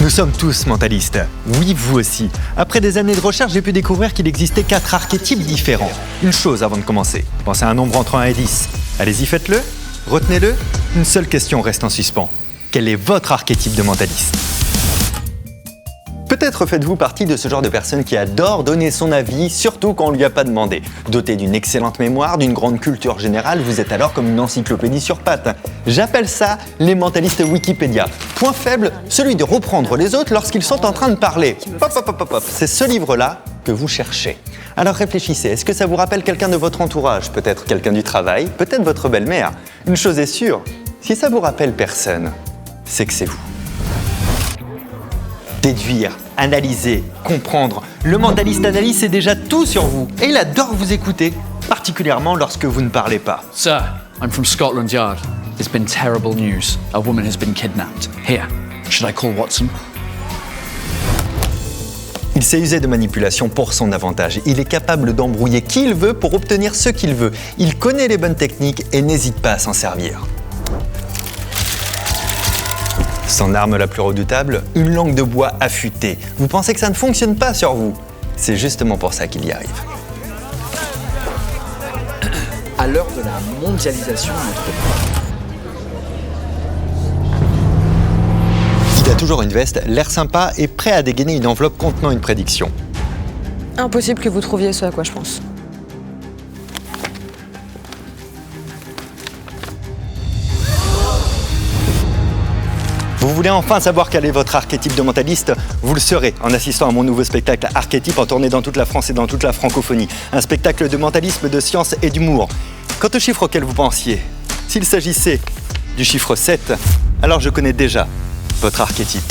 Nous sommes tous mentalistes. Oui, vous aussi. Après des années de recherche, j'ai pu découvrir qu'il existait 4 archétypes différents. Une chose avant de commencer. Pensez à un nombre entre 1 et 10. Allez-y, faites-le. Retenez-le. Une seule question reste en suspens. Quel est votre archétype de mentaliste ? Peut-être faites-vous partie de ce genre de personne qui adore donner son avis, surtout quand on ne lui a pas demandé. Doté d'une excellente mémoire, d'une grande culture générale, vous êtes alors comme une encyclopédie sur pattes. J'appelle ça les mentalistes Wikipédia. Point faible, celui de reprendre les autres lorsqu'ils sont en train de parler. Hop, hop, hop, hop, hop. C'est ce livre-là que vous cherchez. Alors réfléchissez, est-ce que ça vous rappelle quelqu'un de votre entourage ? Peut-être quelqu'un du travail, peut-être votre belle-mère. Une chose est sûre, si ça vous rappelle personne, c'est que c'est vous. Déduire, analyser, comprendre. Le mentaliste analyse c'est déjà tout sur vous. Et il adore vous écouter, particulièrement lorsque vous ne parlez pas. Sir, I'm from Scotland Yard. There's been terrible news. A woman has been kidnapped. Here, should I call Watson? Il sait user de manipulation pour son avantage. Il est capable d'embrouiller qui il veut pour obtenir ce qu'il veut. Il connaît les bonnes techniques et n'hésite pas à s'en servir. Son arme la plus redoutable, une langue de bois affûtée. Vous pensez que ça ne fonctionne pas sur vous ? C'est justement pour ça qu'il y arrive. À l'heure de la mondialisation, Il a toujours une veste, l'air sympa et prêt à dégainer une enveloppe contenant une prédiction. Impossible que vous trouviez ce à quoi je pense. Vous voulez enfin savoir quel est votre archétype de mentaliste ? Vous le saurez en assistant à mon nouveau spectacle Archétype en tournée dans toute la France et dans toute la francophonie. Un spectacle de mentalisme, de science et d'humour. Quant au chiffre auquel vous pensiez, s'il s'agissait du chiffre 7, alors je connais déjà votre archétype.